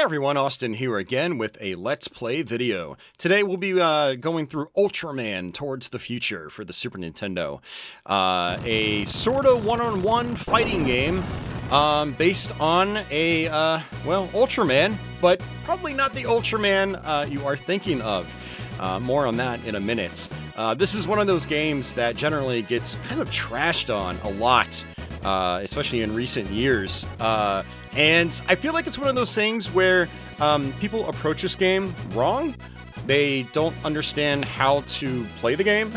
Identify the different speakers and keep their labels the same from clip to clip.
Speaker 1: everyone, Austin here again with a Let's Play video. Today we'll be going through Ultraman Towards the Future for the Super Nintendo. A sort of one-on-one fighting game based on a, Ultraman, but probably not the Ultraman you are thinking of. More on that in a minute. This is one of those games that generally gets kind of trashed on a lot, especially in recent years. And I feel like it's one of those things where people approach this game wrong. They don't understand how to play the game.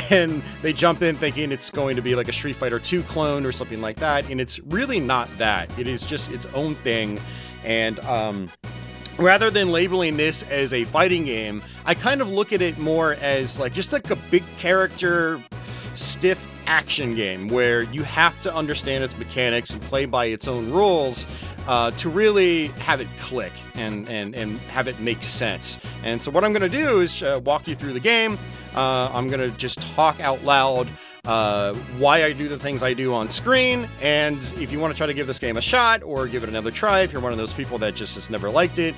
Speaker 1: And they jump in thinking it's going to be like a Street Fighter 2 clone or something like that. And it's really not that. It is just its own thing. And rather than labeling this as a fighting game, I kind of look at it more as like just like a big character, stiff action game where you have to understand its mechanics and play by its own rules to really have it click and have it make sense. And so what I'm going to do is walk you through the game. I'm going to just talk out loud why I do the things I do on screen, and if you want to try to give this game a shot or give it another try, if you're one of those people that just has never liked it,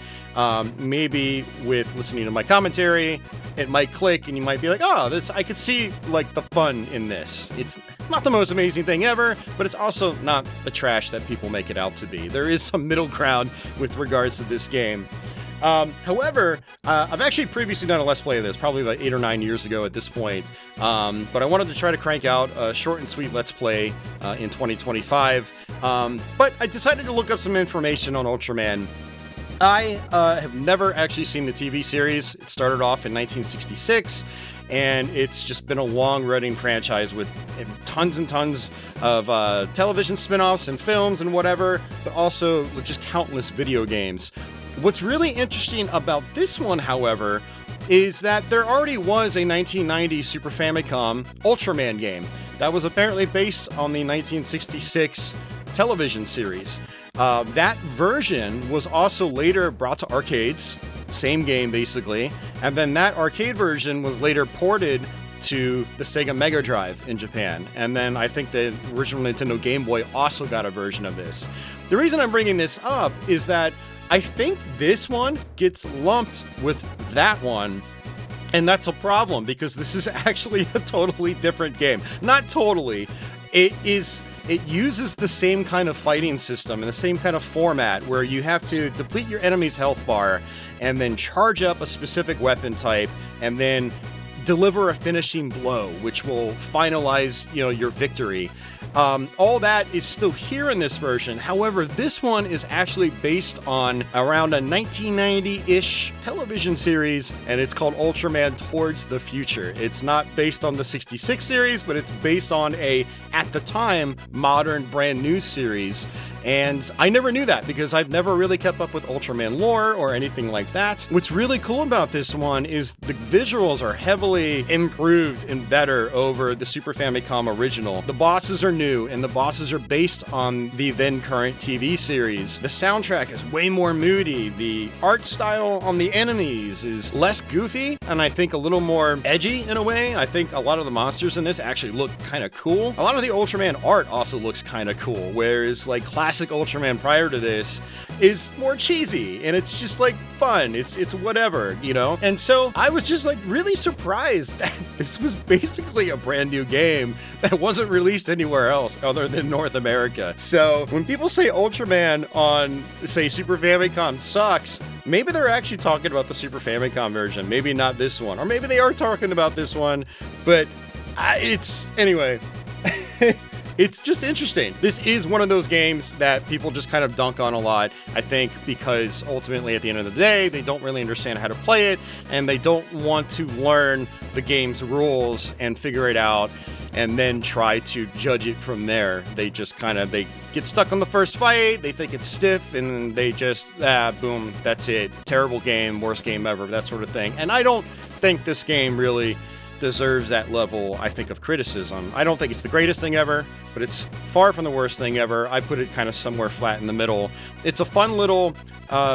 Speaker 1: maybe with listening to my commentary, it might click and you might be like, oh, this, I could see like the fun in this. It's not the most amazing thing ever, but it's also not the trash that people make it out to be. There is some middle ground with regards to this game. However, I've actually previously done a Let's Play of this, probably about 8 or 9 years ago at this point, but I wanted to try to crank out a short and sweet Let's Play in 2025, but I decided to look up some information on Ultraman. I have never actually seen the TV series. It started off in 1966, and it's just been a long-running franchise with tons and tons of television spin-offs and films and whatever, but also just countless video games. What's really interesting about this one, however, is that there already was a 1990 Super Famicom Ultraman game that was apparently based on the 1966 television series. That version was also later brought to arcades, same game basically, and then that arcade version was later ported to the Sega Mega Drive in Japan, and then I think the original Nintendo Game Boy also got a version of this. The reason I'm bringing this up is that I think this one gets lumped with that one, and that's a problem because this is actually a totally different game. Not totally. It uses the same kind of fighting system and the same kind of format where you have to deplete your enemy's health bar and then charge up a specific weapon type and then deliver a finishing blow, which will finalize, your victory. All that is still here in this version. However, this one is actually based on around a 1990-ish television series, and it's called Ultraman Towards the Future. It's not based on the 66 series, but it's based on a, at the time, modern brand new series. And I never knew that because I've never really kept up with Ultraman lore or anything like that. What's really cool about this one is the visuals are heavily improved and better over the Super Famicom original. The bosses are new, and the bosses are based on the then current TV series. The soundtrack is way more moody. The art style on the enemies is less goofy, and I think a little more edgy in a way. I think a lot of the monsters in this actually look kind of cool. A lot of the Ultraman art also looks kind of cool, whereas like classic Ultraman prior to this is more cheesy, and it's just like fun. It's whatever, And so I was just like really surprised that this was basically a brand new game that wasn't released anywhere else other than North America. So when people say Ultraman on, say, Super Famicom sucks, maybe they're actually talking about the Super Famicom version, maybe not this one, or maybe they are talking about this one, but anyway. It's just interesting. This is one of those games that people just kind of dunk on a lot, I think, because ultimately at the end of the day, they don't really understand how to play it, and they don't want to learn the game's rules and figure it out and then try to judge it from there. They just they get stuck on the first fight, they think it's stiff, and they just, boom, that's it. Terrible game, worst game ever, that sort of thing. And I don't think this game really deserves that level, I think, of criticism. I don't think it's the greatest thing ever, but it's far from the worst thing ever. I put it kind of somewhere flat in the middle. It's a fun little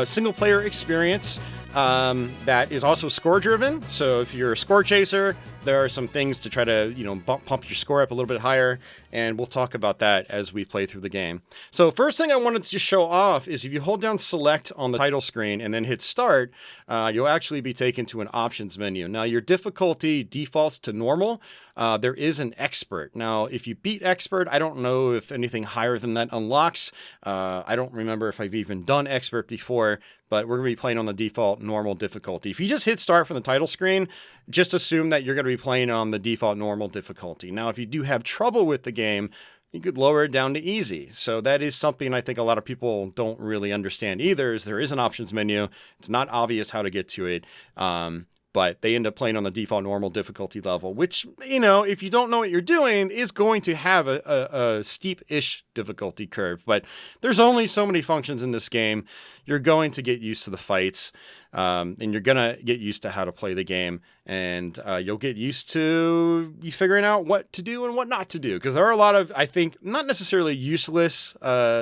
Speaker 1: single-player experience that is also score-driven. So if you're a score chaser, there are some things to try to, you know, pump your score up a little bit higher, and we'll talk about that as we play through the game. So first thing I wanted to show off is if you hold down select on the title screen and then hit start, you'll actually be taken to an options menu. Now your difficulty defaults to normal. There is an expert. Now, if you beat expert, I don't know if anything higher than that unlocks. I don't remember if I've even done expert before, but we're going to be playing on the default normal difficulty. If you just hit start from the title screen, just assume that you're going to be playing on the default normal difficulty. Now, if you do have trouble with the game, you could lower it down to easy. So that is something I think a lot of people don't really understand either, is there is an options menu. It's not obvious how to get to it. But they end up playing on the default normal difficulty level, which, you know, if you don't know what you're doing, is going to have a steep-ish difficulty curve. But there's only so many functions in this game. You're going to get used to the fights, and you're going to get used to how to play the game, and you'll get used to you figuring out what to do and what not to do. Because there are a lot of, I think, not necessarily useless,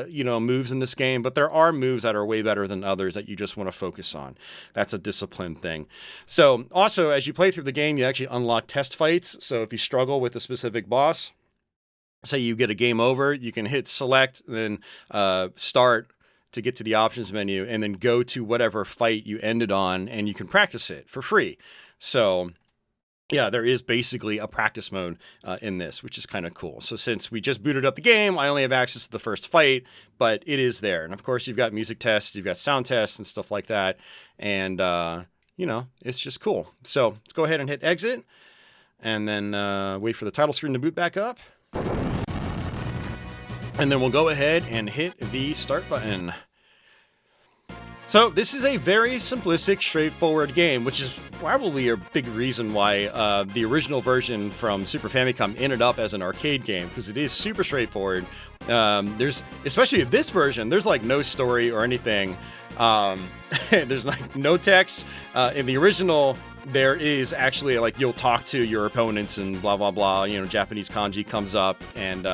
Speaker 1: you know, moves in this game, but there are moves that are way better than others that you just want to focus on. That's a discipline thing. So also, as you play through the game, you actually unlock test fights. So if you struggle with a specific boss, say you get a game over, you can hit select, then start to get to the options menu, and then go to whatever fight you ended on, and you can practice it for free. So yeah, there is basically a practice mode in this, which is kind of cool. So since we just booted up the game, I only have access to the first fight, but it is there. And of course, you've got music tests, you've got sound tests and stuff like that. And, you know, it's just cool. So let's go ahead and hit exit, and then wait for the title screen to boot back up. And then we'll go ahead and hit the start button. So this is a very simplistic, straightforward game, which is probably a big reason why the original version from Super Famicom ended up as an arcade game, because it is super straightforward. There's, especially this version, there's like no story or anything. There's like no text. In the original, there is actually like you'll talk to your opponents and blah, blah, blah. You know, Japanese kanji comes up and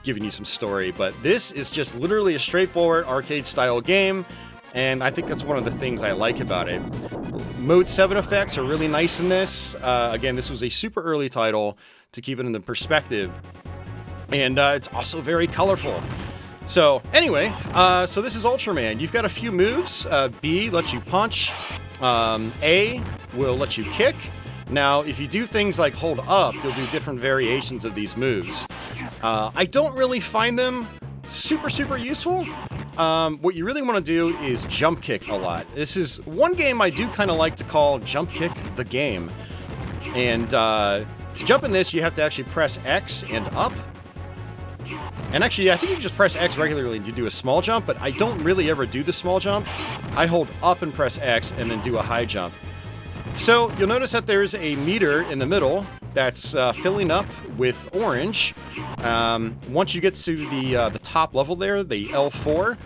Speaker 1: giving you some story. But this is just literally a straightforward arcade-style game. And I think that's one of the things I like about it. Mode 7 effects are really nice in this. Again, this was a super early title to keep it in the perspective. And it's also very colorful. So anyway, so this is Ultraman. You've got a few moves. B lets you punch. A will let you kick. Now, if you do things like hold up, you'll do different variations of these moves. I don't really find them super useful. What you really want to do is jump kick a lot. This is one game I do kind of like to call Jump Kick the Game. And to jump in this, you have to actually press X and up. And actually, I think you can just press X regularly to do a small jump, but I don't really ever do the small jump. I hold up and press X and then do a high jump. So you'll notice that there's a meter in the middle that's filling up with orange. Once you get to the top level there, the L4,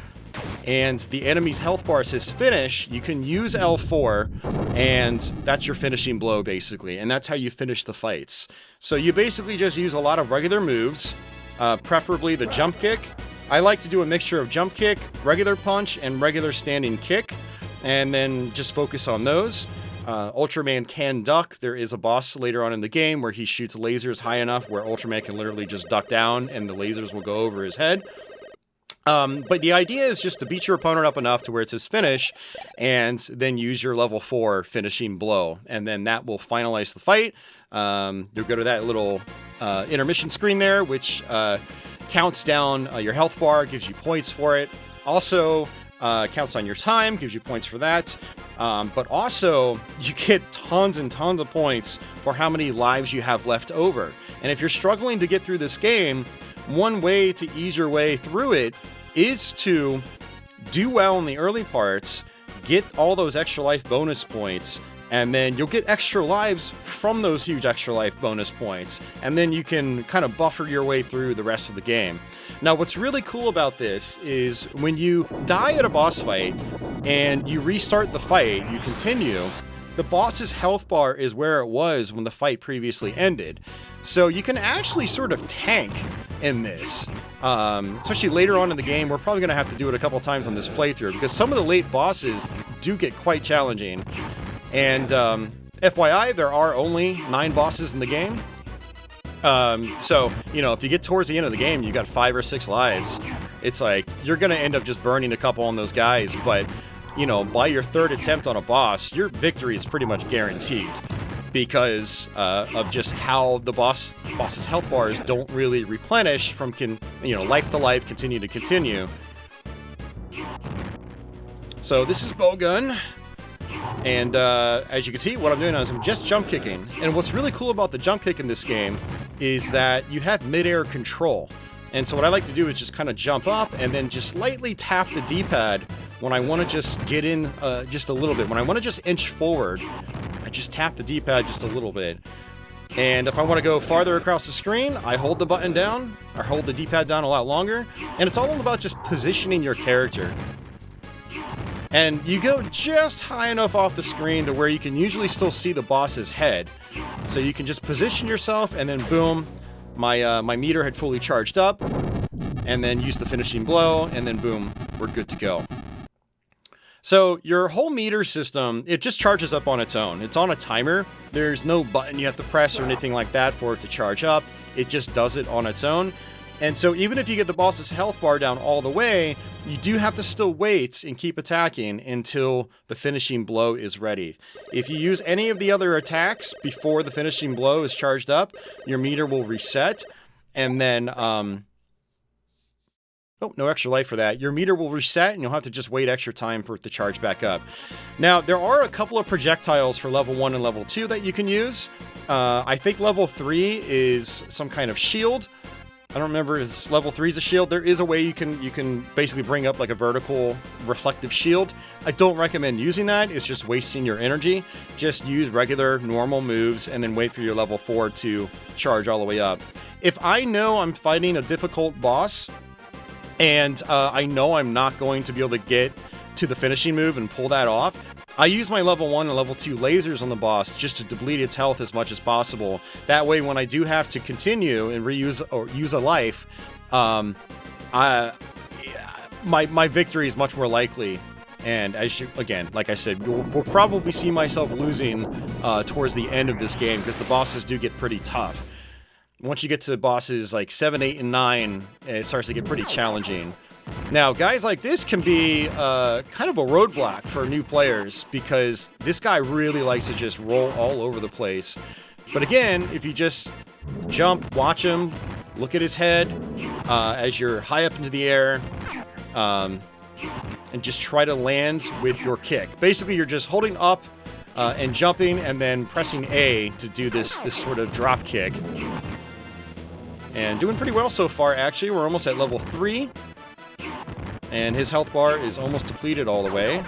Speaker 1: and the enemy's health bar says finish, you can use L4, and that's your finishing blow, basically. And that's how you finish the fights. So you basically just use a lot of regular moves, preferably the jump kick. I like to do a mixture of jump kick, regular punch, and regular standing kick, and then just focus on those. Ultraman can duck. There is a boss later on in the game where he shoots lasers high enough where Ultraman can literally just duck down and the lasers will go over his head. But the idea is just to beat your opponent up enough to where it says finish, and then use your level 4 finishing blow, and then that will finalize the fight. You'll go to that little intermission screen there, which counts down your health bar, gives you points for it. Also counts on your time, gives you points for that. But also, you get tons and tons of points for how many lives you have left over. And if you're struggling to get through this game, one way to ease your way through it is to do well in the early parts, get all those extra life bonus points, and then you'll get extra lives from those huge extra life bonus points. And then you can kind of buffer your way through the rest of the game. Now, what's really cool about this is when you die at a boss fight and you restart the fight, you continue, the boss's health bar is where it was when the fight previously ended. So you can actually sort of tank in this. Especially later on in the game, we're probably going to have to do it a couple times on this playthrough because some of the late bosses do get quite challenging. And FYI, there are only 9 bosses in the game. So, you know, if you get towards the end of the game, you got 5 or 6 lives. It's like, you're gonna end up just burning a couple on those guys, but, you know, by your 3rd attempt on a boss, your victory is pretty much guaranteed. Because of just how the boss's health bars don't really replenish from, you know, life to life, continue to continue. So this is Bogun, and as you can see, what I'm doing is I'm just jump kicking. And what's really cool about the jump kick in this game is that you have mid-air control. And so what I like to do is just kind of jump up and then just lightly tap the D-pad when I want to just get in just a little bit. When I want to just inch forward, I just tap the D-pad just a little bit. And if I want to go farther across the screen, I hold the button down, or hold the D-pad down a lot longer. And it's all about just positioning your character. And you go just high enough off the screen to where you can usually still see the boss's head. So you can just position yourself, and then boom, my meter had fully charged up, and then use the finishing blow, and then boom, we're good to go. So your whole meter system, it just charges up on its own. It's on a timer. There's no button you have to press or anything like that for it to charge up. It just does it on its own. And so even if you get the boss's health bar down all the way, you do have to still wait and keep attacking until the finishing blow is ready. If you use any of the other attacks before the finishing blow is charged up, your meter will reset, and then, oh, no extra life for that. Your meter will reset, and you'll have to just wait extra time for it to charge back up. Now, there are a couple of projectiles for level 1 and level 2 that you can use. I think level 3 is some kind of shield. I don't remember if level 3 is a shield. There is a way you can basically bring up like a vertical reflective shield. I don't recommend using that. It's just wasting your energy. Just use regular normal moves and then wait for your level 4 to charge all the way up. If I know I'm fighting a difficult boss and I know I'm not going to be able to get to the finishing move and pull that off, I use my level 1 and level 2 lasers on the boss just to deplete its health as much as possible. That way, when I do have to continue and reuse or use a life, my victory is much more likely. And as you, again, like I said, we'll probably see myself losing towards the end of this game because the bosses do get pretty tough. Once you get to bosses like 7, 8, and 9, it starts to get pretty challenging. Now, guys like this can be kind of a roadblock for new players because this guy really likes to just roll all over the place. But again, if you just jump, watch him, look at his head as you're high up into the air, and just try to land with your kick. Basically, you're just holding up and jumping and then pressing A to do this sort of drop kick. And doing pretty well so far, actually. We're almost at level 3. And his health bar is almost depleted all the way.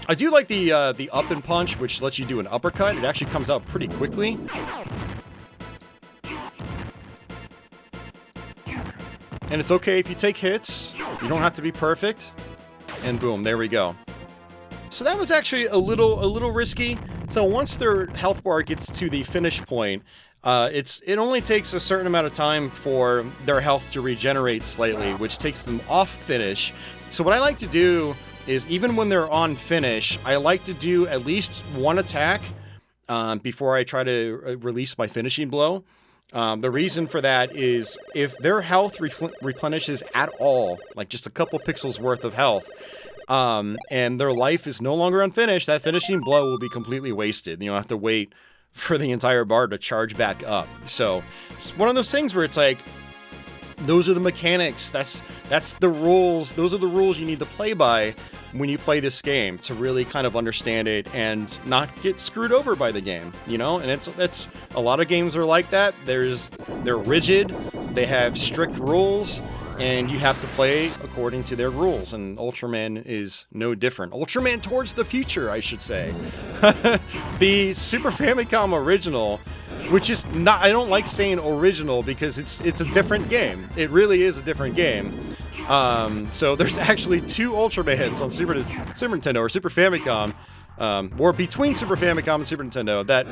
Speaker 1: I do like the up and punch, which lets you do an uppercut. It actually comes out pretty quickly. And it's okay if you take hits. You don't have to be perfect. And boom, there we go. So that was actually a little risky. So once their health bar gets to the finish point, it only takes a certain amount of time for their health to regenerate slightly, which takes them off finish. So what I like to do is, even when they're on finish, I like to do at least one attack before I try to release my finishing blow. The reason for that is if their health replenishes at all, like just a couple pixels worth of health, and their life is no longer unfinished, that finishing blow will be completely wasted. You'll have to wait for the entire bar to charge back up. So it's one of those things where it's like, those are the mechanics. That's the rules. Those are the rules you need to play by when you play this game to really kind of understand it and not get screwed over by the game, you know? And it's a lot of games are like that. They're rigid. They have strict rules, and you have to play according to their rules, and Ultraman is no different. Ultraman Towards the Future, I should say. The Super Famicom original, which is not, I don't like saying original because it's a different game. It really is a different game. So there's actually 2 Ultramans on Super Nintendo, or Super Famicom, or between Super Famicom and Super Nintendo, that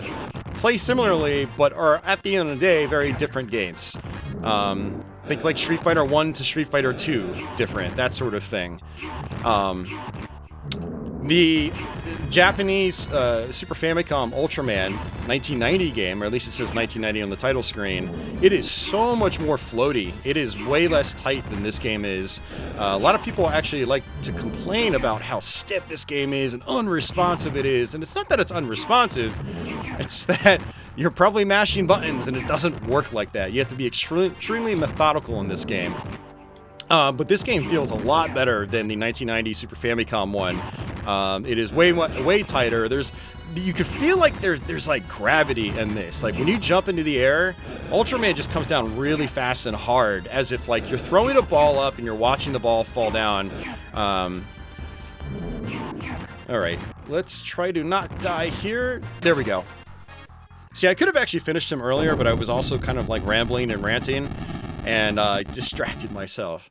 Speaker 1: play similarly, but are, at the end of the day, very different games. Think like Street Fighter 1 to Street Fighter 2 different, that sort of thing. The Japanese Super Famicom Ultraman 1990 game, or at least it says 1990 on the title screen, it is so much more floaty. It is way less tight than this game is. A lot of people actually like to complain about how stiff this game is and unresponsive it is. And it's not that it's unresponsive, it's that you're probably mashing buttons and it doesn't work like that. You have to be extremely methodical in this game. But this game feels a lot better than the 1990 Super Famicom one. It is way tighter. You can feel like there's like gravity in this. Like when you jump into the air, Ultraman just comes down really fast and hard, as if like you're throwing a ball up and you're watching the ball fall down. All right, let's try to not die here. There we go. See, I could have actually finished him earlier, but I was also kind of like rambling and ranting, and I distracted myself.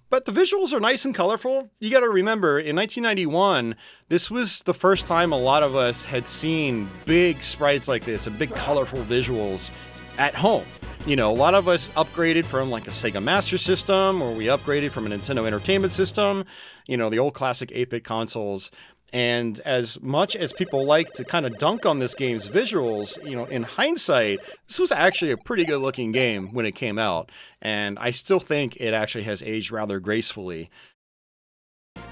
Speaker 1: But the visuals are nice and colorful. You gotta remember, in 1991, this was the first time a lot of us had seen big sprites like this and big colorful visuals at home. You know, a lot of us upgraded from like a Sega Master System, or we upgraded from a Nintendo Entertainment System, you know, the old classic 8-bit consoles. And as much as people like to kind of dunk on this game's visuals, you know, in hindsight, this was actually a pretty good looking game when it came out. And I still think it actually has aged rather gracefully. I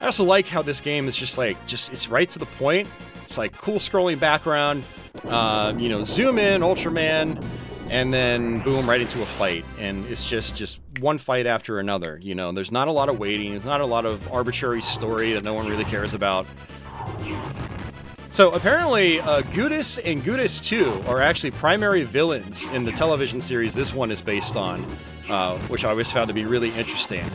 Speaker 1: also like how this game is just it's right to the point. It's like cool scrolling background, you know, zoom in, Ultraman, and then boom, right into a fight. And it's just one fight after another. You know, there's not a lot of waiting. There's not a lot of arbitrary story that no one really cares about. So apparently, Gudis and Gudis II are actually primary villains in the television series this one is based on, which I always found to be really interesting.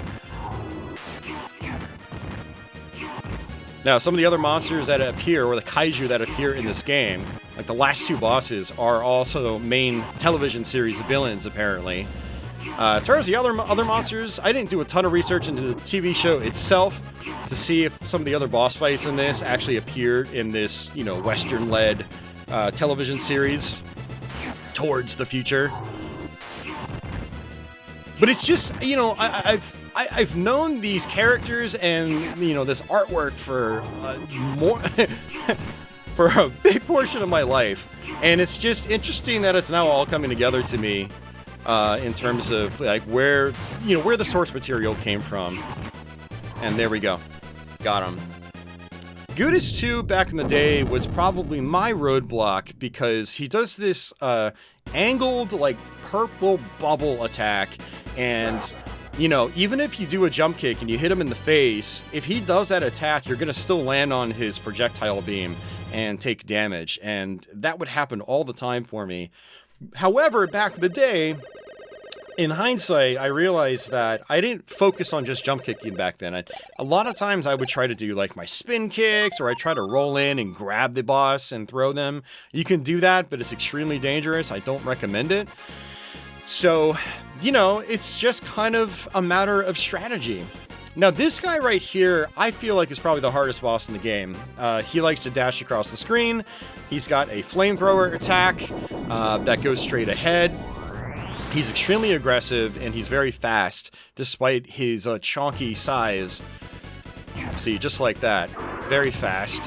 Speaker 1: Now, some of the other monsters that appear, or the kaiju that appear in this game, like the last two bosses, are also main television series villains, apparently. As far as the other monsters, I didn't do a ton of research into the TV show itself to see if some of the other boss fights in this actually appeared in this, you know, Western-led television series towards the future. But it's just, you know, I've known these characters and, you know, this artwork for more for a big portion of my life, and it's just interesting that it's now all coming together to me in terms of like where the source material came from. And there we go, got him. Gudis II back in the day was probably my roadblock because he does this angled like purple bubble attack, and you know, even if you do a jump kick and you hit him in the face, if he does that attack, you're gonna still land on his projectile beam and take damage, and that would happen all the time for me. However, back in the day, in hindsight, I realized that I didn't focus on just jump kicking back then. A lot of times I would try to do like my spin kicks, or I try to roll in and grab the boss and throw them. You can do that, but it's extremely dangerous. I don't recommend it. So, you know, it's just kind of a matter of strategy. Now, this guy right here, I feel like is probably the hardest boss in the game. He likes to dash across the screen. He's got a flamethrower attack that goes straight ahead. He's extremely aggressive, and he's very fast, despite his chonky size. See, just like that. Very fast.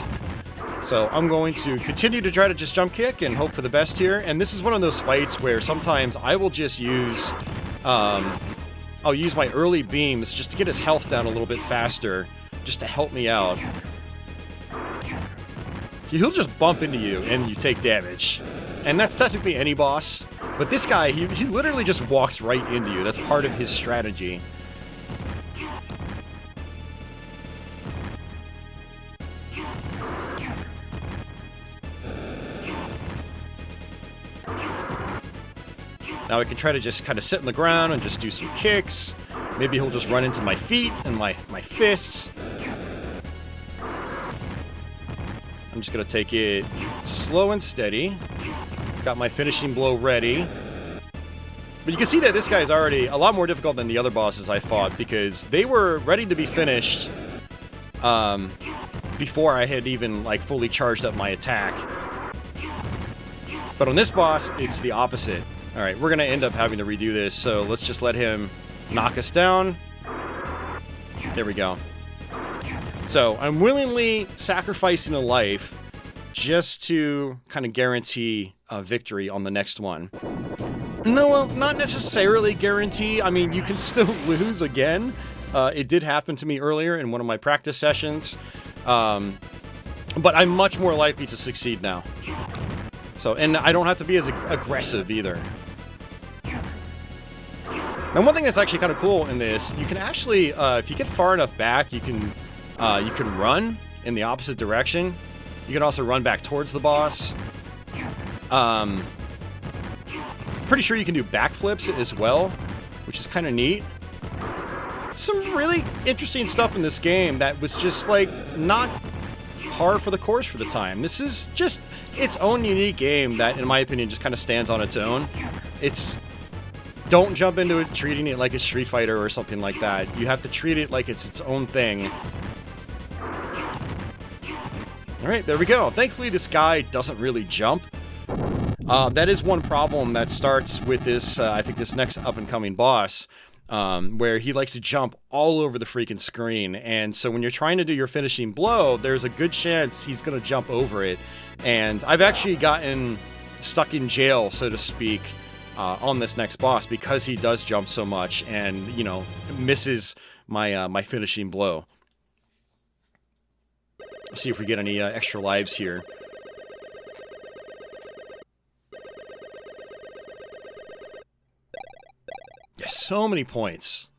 Speaker 1: So I'm going to continue to try to just jump kick and hope for the best here. And this is one of those fights where sometimes I will just use... I'll use my early beams just to get his health down a little bit faster, just to help me out. See, he'll just bump into you and you take damage. And that's technically any boss. But this guy, he literally just walks right into you. That's part of his strategy. Now I can try to just kind of sit on the ground and just do some kicks. Maybe he'll just run into my feet and my fists. I'm just going to take it slow and steady. Got my finishing blow ready. But you can see that this guy is already a lot more difficult than the other bosses I fought, because they were ready to be finished before I had even like fully charged up my attack. But on this boss, it's the opposite. Alright, we're going to end up having to redo this, so let's just let him knock us down. There we go. So I'm willingly sacrificing a life just to kind of guarantee a victory on the next one. No, well, not necessarily guarantee. I mean, you can still lose again. It did happen to me earlier in one of my practice sessions. But I'm much more likely to succeed now. So, and I don't have to be as aggressive either. Now, one thing that's actually kind of cool in this, you can actually, if you get far enough back, you can run in the opposite direction. You can also run back towards the boss. Pretty sure you can do backflips as well, which is kind of neat. Some really interesting stuff in this game that was just, like, not par for the course for the time. This is just its own unique game that, in my opinion, just kind of stands on its own. Don't jump into it treating it like a Street Fighter or something like that. You have to treat it like it's its own thing. Alright, there we go. Thankfully, this guy doesn't really jump. That is one problem that starts with this, I think this next up-and-coming boss, where he likes to jump all over the freaking screen. And so when you're trying to do your finishing blow, there's a good chance he's going to jump over it. And I've actually gotten stuck in jail, so to speak, on this next boss because he does jump so much and, you know, misses my, my finishing blow. Let's see if we get any extra lives here. Yes, so many points.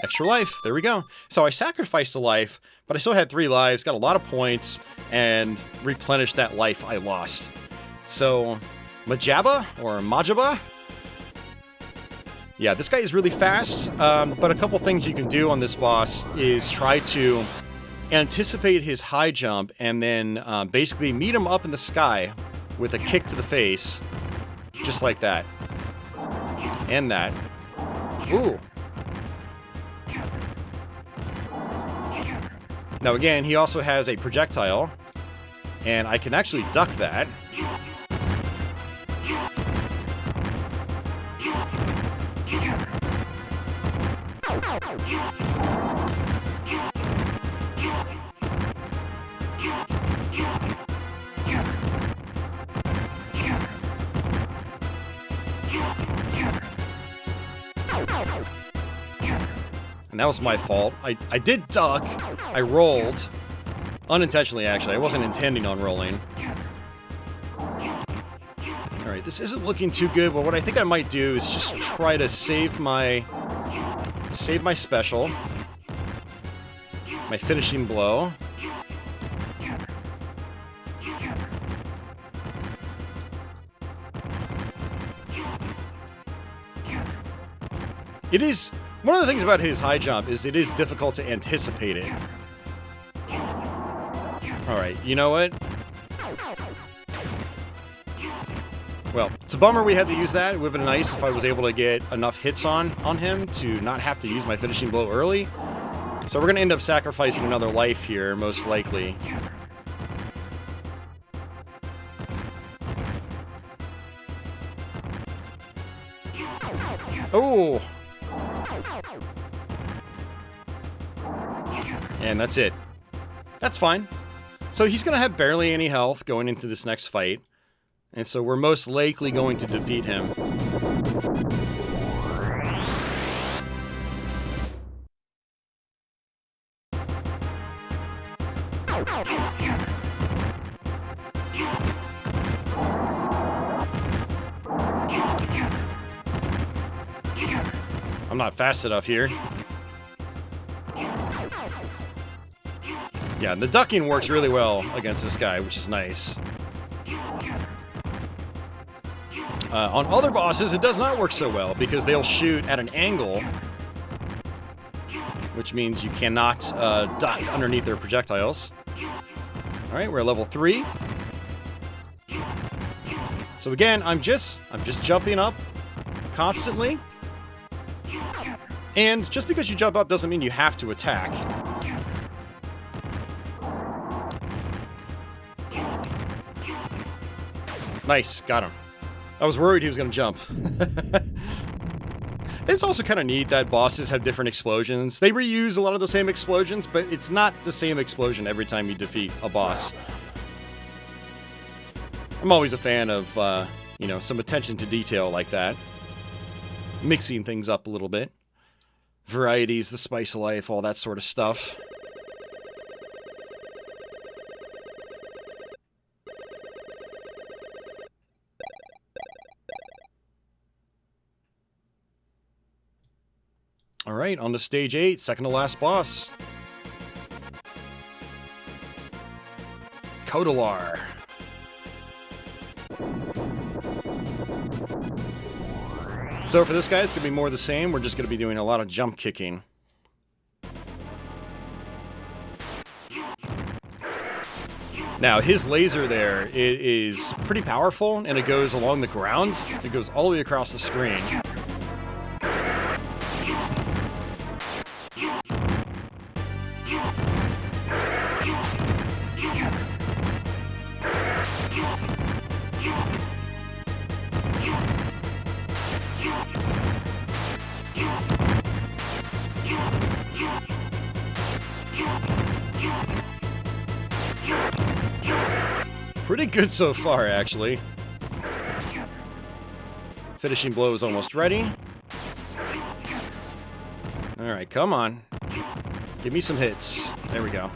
Speaker 1: Extra life, there we go. So I sacrificed a life, but I still had 3 lives, got a lot of points, and replenished that life I lost. So, Majaba, or Majaba? Yeah, this guy is really fast, but a couple things you can do on this boss is try to anticipate his high jump and then basically meet him up in the sky with a kick to the face, just like that. And that. Ooh. Now again, he also has a projectile, and I can actually duck that. And that was my fault. I did duck. I rolled. Unintentionally, actually. I wasn't intending on rolling. Alright, this isn't looking too good, but what I think I might do is just try to save my special. My finishing blow. It is... One of the things about his high jump is it is difficult to anticipate it. Alright, you know what? Well, it's a bummer we had to use that. It would have been nice if I was able to get enough hits on him to not have to use my finishing blow early. So we're going to end up sacrificing another life here, most likely. Oh! And that's it. That's fine. So he's going to have barely any health going into this next fight. And so we're most likely going to defeat him. I'm not fast enough here. Yeah, the ducking works really well against this guy, which is nice. On other bosses, it does not work so well, because they'll shoot at an angle, which means you cannot duck underneath their projectiles. Alright, we're at level 3. So again, I'm just jumping up constantly. And just because you jump up doesn't mean you have to attack. Nice, got him. I was worried he was going to jump. It's also kind of neat that bosses have different explosions. They reuse a lot of the same explosions, but it's not the same explosion every time you defeat a boss. I'm always a fan of, you know, some attention to detail like that. Mixing things up a little bit. Varieties, the spice of life, all that sort of stuff. Alright, on to stage 8, second to last boss. Kodalar. So for this guy, it's going to be more of the same. We're just going to be doing a lot of jump kicking. Now, his laser there, it is pretty powerful, and it goes along the ground. It goes all the way across the screen. Pretty good so far, actually. Finishing blow is almost ready. Alright, come on. Give me some hits. There we go.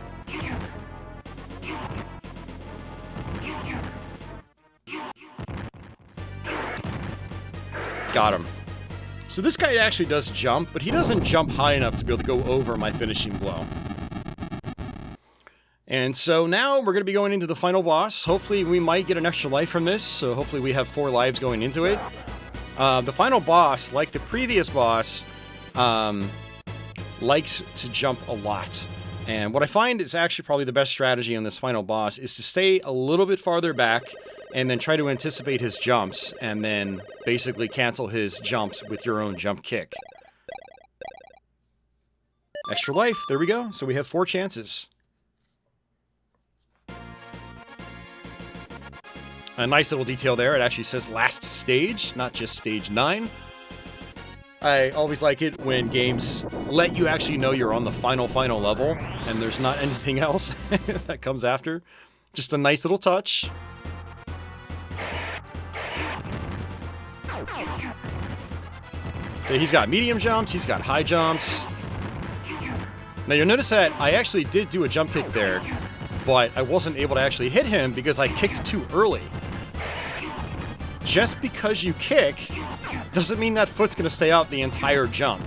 Speaker 1: Got him. So this guy actually does jump, but he doesn't jump high enough to be able to go over my finishing blow. And so now we're going to be going into the final boss. Hopefully we might get an extra life from this, so hopefully we have 4 lives going into it. The final boss, like the previous boss, likes to jump a lot. And what I find is actually probably the best strategy on this final boss is to stay a little bit farther back and then try to anticipate his jumps and then basically cancel his jumps with your own jump kick. Extra life, there we go. So we have 4 chances. A nice little detail there. It actually says last stage, not just stage 9. I always like it when games let you actually know you're on the final level and there's not anything else that comes after. Just a nice little touch. Okay, he's got medium jumps, he's got high jumps. Now you'll notice that I actually did do a jump kick there, but I wasn't able to actually hit him because I kicked too early. Just because you kick doesn't mean that foot's going to stay out the entire jump.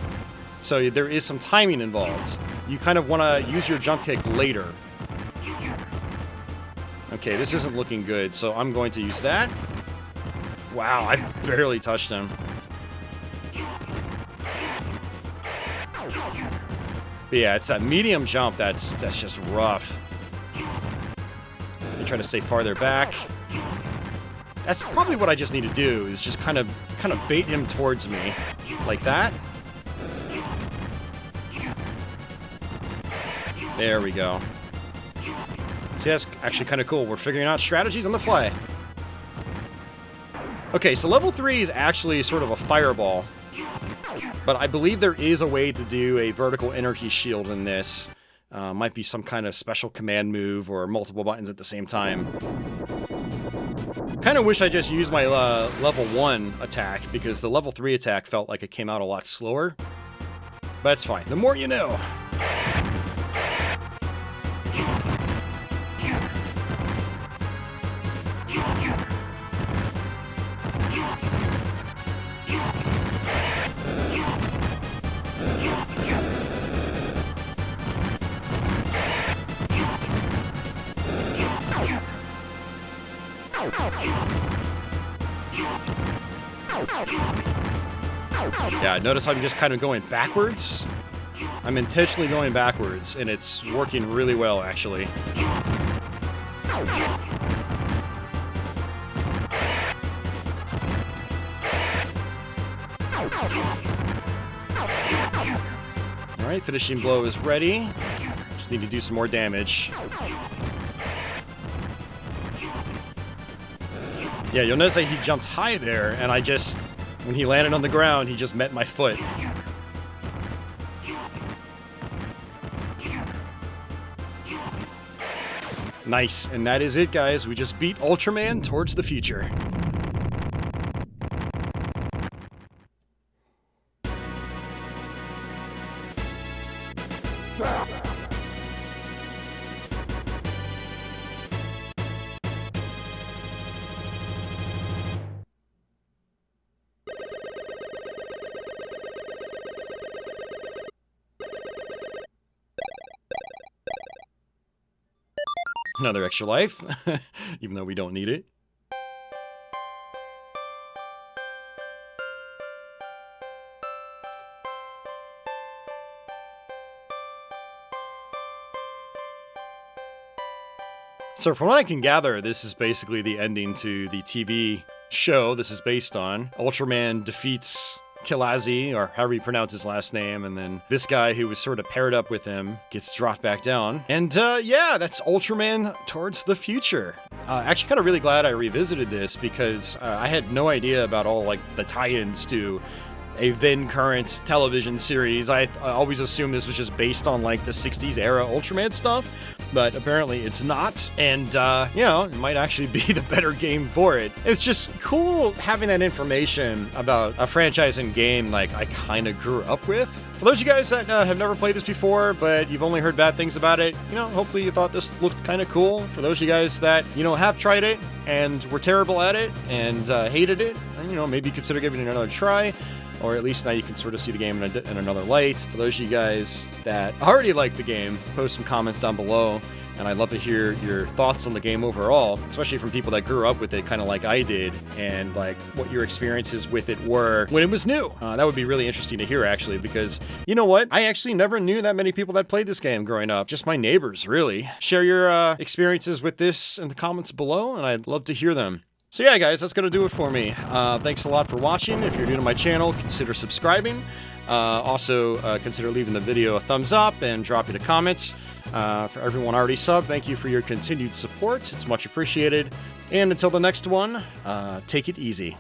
Speaker 1: So there is some timing involved. You kind of want to use your jump kick later. Okay, this isn't looking good, so I'm going to use that. Wow, I barely touched him. But yeah, it's that medium jump that's just rough. You try to stay farther back. That's probably what I just need to do, is just kind of bait him towards me. Like that. There we go. See, that's actually kind of cool. We're figuring out strategies on the fly. Okay, so level 3 is actually sort of a fireball. But I believe there is a way to do a vertical energy shield in this. Might be some kind of special command move or multiple buttons at the same time. Kind of wish I just used my level 1 attack, because the level 3 attack felt like it came out a lot slower. But it's fine. The more you know. Yeah, notice I'm just kind of going backwards. I'm intentionally going backwards, and it's working really well, actually. Alright, finishing blow is ready. Just need to do some more damage. Yeah, you'll notice that he jumped high there, and I just When he landed on the ground, he just met my foot. Nice, and that is it, guys. We just beat Ultraman Towards the Future. Another extra life, even though we don't need it. So from what I can gather, this is basically the ending to the TV show this is based on. Ultraman defeats Kilazee, or however you pronounce his last name, and then this guy who was sort of paired up with him gets dropped back down. And yeah, that's Ultraman Towards the Future. Actually kind of really glad I revisited this because I had no idea about all like the tie-ins to a then current television series. I always assumed this was just based on like the 60s era Ultraman stuff, but apparently it's not. And you know, it might actually be the better game for it. It's just cool having that information about a franchise and game like I kind of grew up with. For those of you guys that have never played this before, but you've only heard bad things about it, you know, hopefully you thought this looked kind of cool. For those of you guys that, you know, have tried it and were terrible at it and hated it, and, you know, maybe consider giving it another try. Or at least now you can sort of see the game in another light. For those of you guys that already like the game, post some comments down below. And I'd love to hear your thoughts on the game overall, especially from people that grew up with it kind of like I did, and like what your experiences with it were when it was new. That would be really interesting to hear, actually, because you know what? I actually never knew that many people that played this game growing up. Just my neighbors, really. Share your experiences with this in the comments below, and I'd love to hear them. So yeah, guys, that's going to do it for me. Thanks a lot for watching. If you're new to my channel, consider subscribing. Also, consider leaving the video a thumbs up and dropping a comment. For everyone already subbed, thank you for your continued support. It's much appreciated. And until the next one, take it easy.